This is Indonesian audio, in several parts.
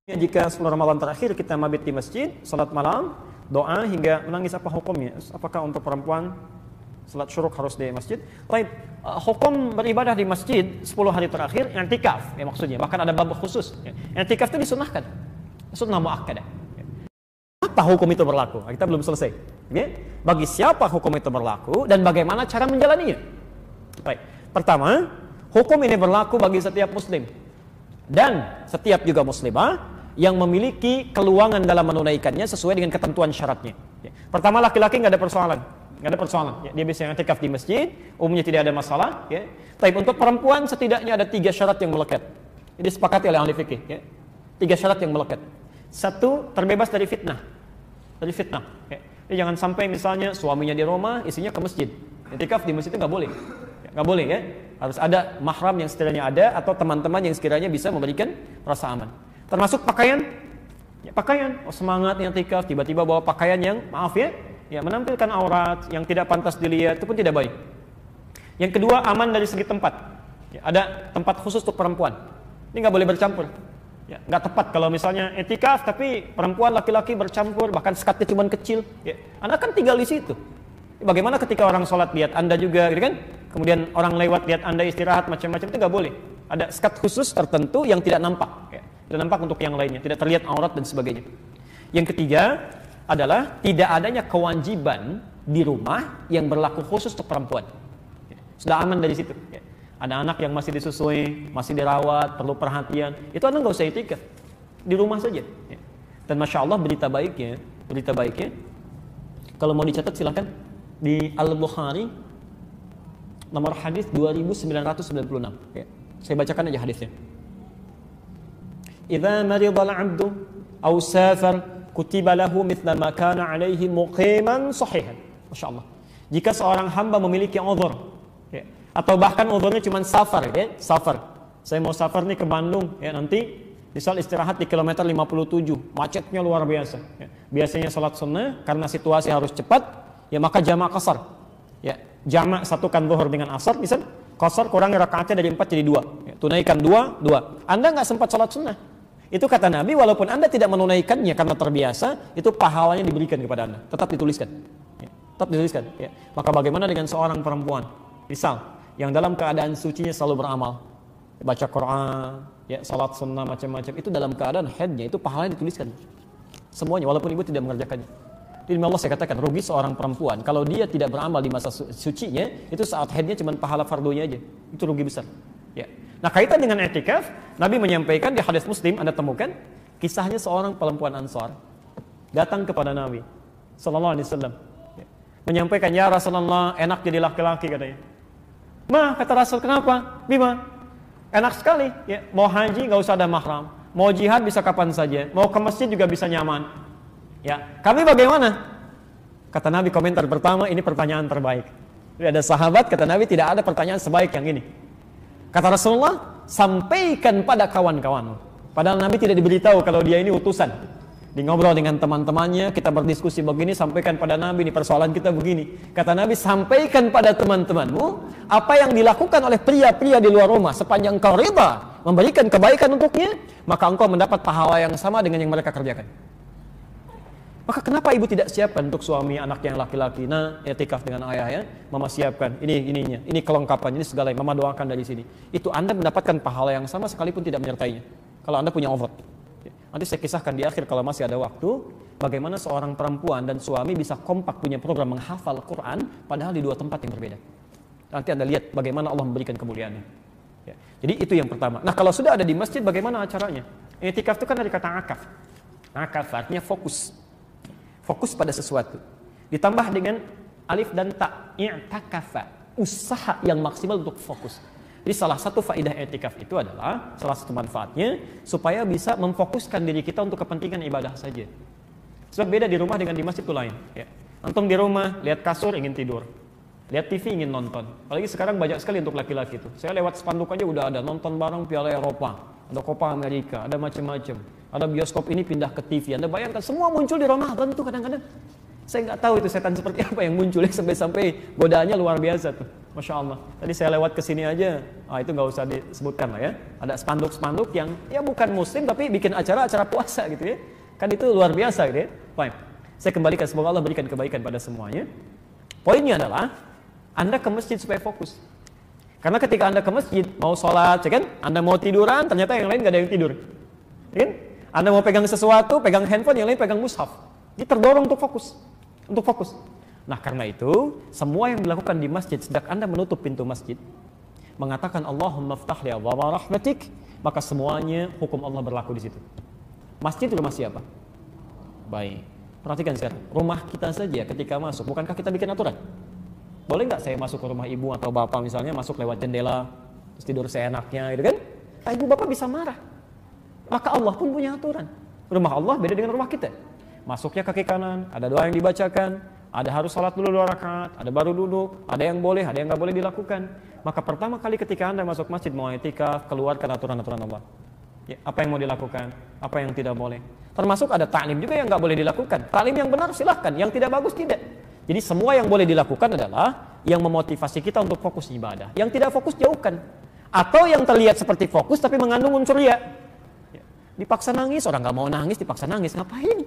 Jika 10 Ramadan terakhir kita mabit di masjid, salat malam, doa hingga menangis, apa hukumnya? Apakah untuk perempuan salat syuruk harus di masjid? Baik, hukum beribadah di masjid 10 hari terakhir i'tikaf ya maksudnya. Bahkan ada bab khusus. I'tikaf itu disunahkan. Sunnah muakkadah. Apa hukum itu berlaku? Kita belum selesai. Ya? Bagi siapa hukum itu berlaku dan bagaimana cara menjalaninya? Baik. Pertama, hukum ini berlaku bagi setiap muslim dan setiap juga muslimah yang memiliki keluangan dalam menunaikannya sesuai dengan ketentuan syaratnya. Pertama, laki-laki nggak ada persoalan, dia bisa i'tikaf di masjid, umumnya tidak ada masalah. Tapi untuk perempuan setidaknya ada 3 syarat yang melekat. Ini disepakati oleh ahli fikih. 3 syarat yang melekat. 1, terbebas dari fitnah. Jadi jangan sampai misalnya suaminya di rumah, istrinya ke masjid. I'tikaf di masjid itu nggak boleh. Nggak boleh ya. Harus ada mahram yang sekiranya ada atau teman-teman yang sekiranya bisa memberikan rasa aman. Termasuk pakaian. Pakaian. Semangat i'tikaf tiba-tiba bawa pakaian yang menampilkan aurat yang tidak pantas dilihat, itu pun tidak baik. Yang kedua, aman dari segi tempat. Ada tempat khusus untuk perempuan. Ini nggak boleh bercampur. Nggak tepat kalau misalnya i'tikaf tapi perempuan laki-laki bercampur, bahkan sekatnya cuma kecil. Anda kan tinggal di situ. Bagaimana ketika orang sholat lihat Anda juga, gitu kan? Kemudian orang lewat lihat Anda istirahat macam-macam, itu nggak boleh. Ada sekat khusus tertentu yang tidak nampak. Tidak nampak untuk yang lainnya, tidak terlihat aurat dan sebagainya. Yang ketiga adalah tidak adanya kewajiban di rumah yang berlaku khusus untuk perempuan. Sudah aman dari situ. Ada anak yang masih disusui, masih dirawat, perlu perhatian, itu Anda nggak usah i'tikaf, di rumah saja. Dan masya Allah berita baiknya, kalau mau dicatat silahkan di Al-Bukhari nomor hadis 2996. Saya bacakan aja hadisnya. Idza maridal 'abdu aw safar kutiba lahu mithla ma kana 'alaihi muqiman sahihan. Masyaallah. Jika seorang hamba memiliki uzur, atau bahkan uzurnya cuma safar, safar. Saya mau safar nih ke Bandung, nanti misal istirahat di kilometer 57, macetnya luar biasa. Biasanya salat sunnah karena situasi harus cepat, maka jamak qasar. Jamak satukan zuhur dengan asar, misal qasar kurangi rakaatnya dari 4 jadi 2. Tunaikan 2. Anda nggak sempat salat sunnah. Itu kata Nabi, walaupun Anda tidak menunaikannya karena terbiasa, itu pahalanya diberikan kepada Anda. Tetap dituliskan. Maka bagaimana dengan seorang perempuan? Misal, yang dalam keadaan sucinya selalu beramal, baca Quran, salat sunnah macam-macam, itu dalam keadaan haidnya, itu pahalanya dituliskan. Semuanya, walaupun ibu tidak mengerjakannya. Demi Allah saya katakan, rugi seorang perempuan kalau dia tidak beramal di masa sucinya, itu saat haidnya cuma pahala fardunya aja. Itu rugi besar. Nah, kaitan dengan i'tikaf, Nabi menyampaikan di hadis Muslim, Anda temukan kisahnya seorang perempuan Ansar datang kepada Nabi sallallahu alaihi wasallam. Menyampaikan, "Ya Rasulullah, enak jadi laki-laki," katanya. "Ma," kata Rasul, "kenapa?" "Bima, enak sekali, mau haji nggak usah ada mahram, mau jihad bisa kapan saja, mau ke masjid juga bisa nyaman. Kami bagaimana?" Kata Nabi, komentar pertama, ini pertanyaan terbaik. Jadi ada sahabat, kata Nabi, tidak ada pertanyaan sebaik yang ini. Kata Rasulullah, sampaikan pada kawan-kawan. Padahal Nabi tidak diberitahu kalau dia ini utusan. Di ngobrol dengan teman-temannya, kita berdiskusi begini, sampaikan pada Nabi, ini persoalan kita begini. Kata Nabi, sampaikan pada teman-temanmu apa yang dilakukan oleh pria-pria di luar rumah. Sepanjang engkau riba memberikan kebaikan untuknya, maka engkau mendapat pahala yang sama dengan yang mereka kerjakan. Maka kenapa ibu tidak siapkan untuk suami anak yang laki-laki? Nah, i'tikaf dengan ayah, mama siapkan. Ini kelengkapan, ini segala yang mama doakan dari sini. Itu Anda mendapatkan pahala yang sama sekalipun tidak menyertainya. Kalau Anda punya uzur. Nanti saya kisahkan di akhir kalau masih ada waktu, bagaimana seorang perempuan dan suami bisa kompak punya program menghafal Quran padahal di 2 tempat yang berbeda. Nanti Anda lihat bagaimana Allah memberikan kemuliaannya. Jadi itu yang pertama. Nah, kalau sudah ada di masjid, bagaimana acaranya? I'tikaf itu kan dari kata akaf. Akaf artinya fokus. Fokus pada sesuatu. Ditambah dengan alif dan ta, i'takafa, usaha yang maksimal untuk fokus. Jadi salah satu faedah i'tikaf itu adalah, salah satu manfaatnya, supaya bisa memfokuskan diri kita untuk kepentingan ibadah saja. Sebab beda di rumah dengan di masjid itu lain. Antum di rumah, lihat kasur ingin tidur, lihat TV ingin nonton. Apalagi sekarang banyak sekali untuk laki-laki itu. Saya lewat spanduk aja udah ada nonton bareng Piala Eropa, ada Copa Amerika, ada macam-macam. Ada bioskop ini pindah ke TV. Anda bayangkan semua muncul di Ramadan tuh kadang-kadang. Saya nggak tahu itu setan seperti apa yang muncul sampai-sampai godaannya luar biasa tuh. Masya Allah. Tadi saya lewat ke sini aja, itu nggak usah disebutkan lah ya. Ada spanduk-spanduk yang ya bukan muslim tapi bikin acara puasa gitu ya. Kan itu luar biasa gitu ya. Baik. Saya kembalikan, semoga Allah berikan kebaikan pada semuanya. Poinnya adalah Anda ke masjid supaya fokus. Karena ketika Anda ke masjid mau sholat, ya kan? Anda mau tiduran, ternyata yang lain nggak ada yang tidur. Ya kan? Anda mau pegang sesuatu, pegang handphone, yang lain pegang mushaf. Jadi terdorong untuk fokus. Untuk fokus. Nah karena itu, semua yang dilakukan di masjid sejak Anda menutup pintu masjid, mengatakan Allahumma ftah li abwaaba rahmatik, maka semuanya hukum Allah berlaku di situ. Masjid rumah siapa? Baik. Perhatikan sekarang, rumah kita saja ketika masuk, bukankah kita bikin aturan? Boleh nggak saya masuk ke rumah ibu atau bapak misalnya, masuk lewat jendela, terus tidur seenaknya gitu kan? Nah, ibu bapak bisa marah. Maka Allah pun punya aturan. Rumah Allah beda dengan rumah kita. Masuknya kaki kanan, ada doa yang dibacakan, ada harus sholat dulu 2 rakaat, ada baru duduk, ada yang boleh, ada yang nggak boleh dilakukan. Maka pertama kali ketika Anda masuk masjid mau i'tikaf, keluarkan aturan-aturan Allah. Ya, apa yang mau dilakukan, apa yang tidak boleh. Termasuk ada ta'lim juga yang nggak boleh dilakukan. Ta'lim yang benar silahkan, yang tidak bagus tidak. Jadi semua yang boleh dilakukan adalah yang memotivasi kita untuk fokus ibadah. Yang tidak fokus jauhkan. Atau yang terlihat seperti fokus tapi mengandung unsur ria. Dipaksa nangis, orang nggak mau nangis dipaksa nangis, ngapain?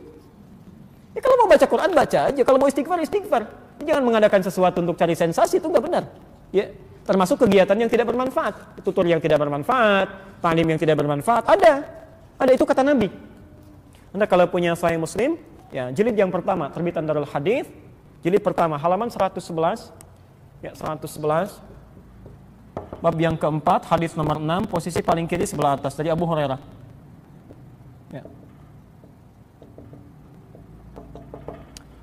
Ya kalau mau baca Quran baca aja, kalau mau istighfar istighfar. Jangan mengadakan sesuatu untuk cari sensasi, itu nggak benar. Ya, termasuk kegiatan yang tidak bermanfaat, tutur yang tidak bermanfaat, ta'lim yang tidak bermanfaat, ada itu kata Nabi. Anda kalau punya Sahih Muslim, ya jilid yang pertama terbitan Darul Hadits, jilid pertama halaman 111, ya 111, bab yang keempat, hadis nomor 6, posisi paling kiri sebelah atas dari Abu Hurairah. Ya.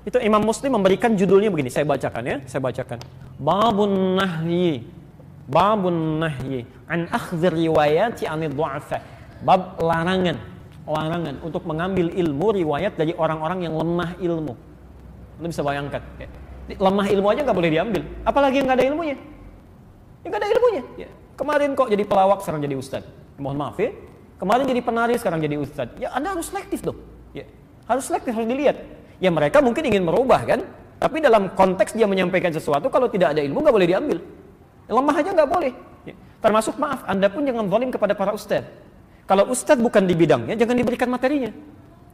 Itu Imam Muslim memberikan judulnya begini, saya bacakan ya, saya bacakan. Babun nahyi an akhdhir riwayati anid du'afa. Bab larangan untuk mengambil ilmu riwayat dari orang-orang yang lemah ilmu. Anda bisa bayangkan, ya. Lemah ilmu aja nggak boleh diambil, apalagi yang nggak ada ilmunya. Yang nggak ada ilmunya. Ya. Kemarin kok jadi pelawak, sekarang jadi ustadz. Mohon maaf ya. Kemarin jadi penari, sekarang jadi ustadz. Ya Anda harus selektif dong. Ya. Harus selektif, harus dilihat. Ya mereka mungkin ingin merubah kan, tapi dalam konteks dia menyampaikan sesuatu, kalau tidak ada ilmu nggak boleh diambil. Lemah aja nggak boleh. Ya. Termasuk maaf, Anda pun jangan zalim kepada para ustadz. Kalau ustadz bukan di bidangnya, jangan diberikan materinya.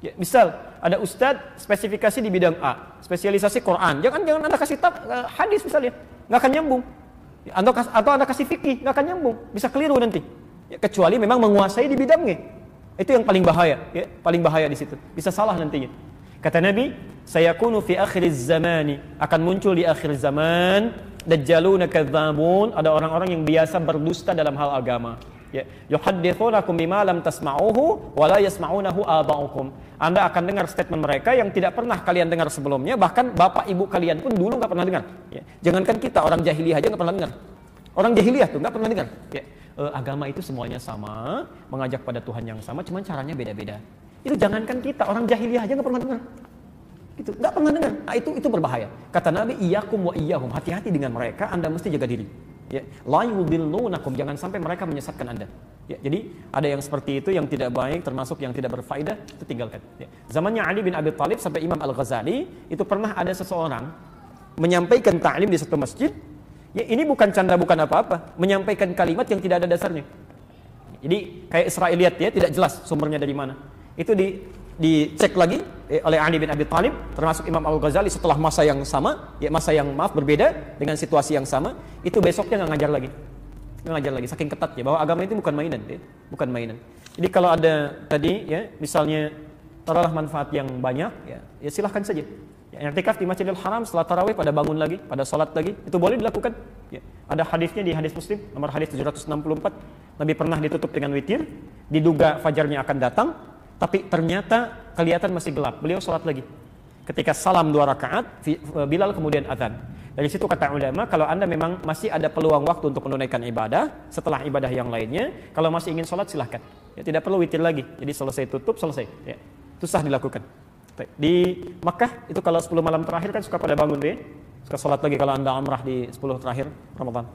Ya, misal ada ustadz spesifikasi di bidang A, spesialisasi Quran, jangan Anda kasih hadis misalnya, nggak akan nyambung. Ya, atau Anda kasih fikih, nggak akan nyambung, bisa keliru nanti. Ya, kecuali memang menguasai di bidangnya. Itu yang paling bahaya, ya, paling bahaya di situ. Bisa salah nantinya. Kata Nabi, sayakunu fi akhiriz zamani, akan muncul di akhir zaman dajjaluna kadzabun, ada orang-orang yang biasa berdusta dalam hal agama. Ya, yuhadditsunakum bima lam tasma'uhu wa la yasma'unahu aba'ukum. Anda akan dengar statement mereka yang tidak pernah kalian dengar sebelumnya, bahkan bapak ibu kalian pun dulu nggak pernah dengar. Ya, jangankan kita, orang jahiliyah aja nggak pernah dengar. Orang jahiliyah tuh nggak pernah dengar. Ya, agama itu semuanya sama, mengajak pada Tuhan yang sama, cuman caranya beda-beda. Itu jangankan kita, orang jahiliyah aja nggak pernah dengar. Gitu, nggak pernah dengar. Nah, itu berbahaya. Kata Nabi, iyyakum wa iyyahum, hati-hati dengan mereka, Anda mesti jaga diri. Ya, la yudillunakum, jangan sampai mereka menyesatkan Anda. Ya, jadi ada yang seperti itu yang tidak baik, termasuk yang tidak berfaedah, itu tinggalkan. Ya. Zamannya Ali bin Abi Thalib sampai Imam Al-Ghazali, itu pernah ada seseorang menyampaikan ta'lim di satu masjid. Ya, ini bukan canda, bukan apa-apa, menyampaikan kalimat yang tidak ada dasarnya. Jadi kayak Israiliyat ya, tidak jelas sumbernya dari mana. Itu dicek lagi oleh Ali bin Abi Thalib, termasuk Imam Al-Ghazali setelah masa yang sama, ya masa yang berbeda dengan situasi yang sama, itu besoknya nggak ngajar lagi, saking ketatnya bahwa agama itu bukan mainan, ya, bukan mainan. Jadi kalau ada tadi ya, misalnya taruhlah manfaat yang banyak, ya silahkan saja. Ya, i'tikaf di Masjidil Haram setelah tarawih pada bangun lagi, pada sholat lagi, itu boleh dilakukan. Ya, ada hadisnya di hadis Muslim nomor hadis 764, Nabi pernah ditutup dengan witir, diduga fajarnya akan datang. Tapi ternyata kelihatan masih gelap. Beliau sholat lagi. Ketika salam 2 rakaat, Bilal kemudian azan. Dari situ kata ulama, kalau Anda memang masih ada peluang waktu untuk menunaikan ibadah setelah ibadah yang lainnya, kalau masih ingin sholat silahkan. Ya, tidak perlu witir lagi. Jadi selesai tutup, selesai. Ya, itu sah dilakukan. Di Makkah itu kalau 10 malam terakhir kan suka pada bangun deh. Suka sholat lagi kalau Anda umrah di 10 terakhir Ramadan.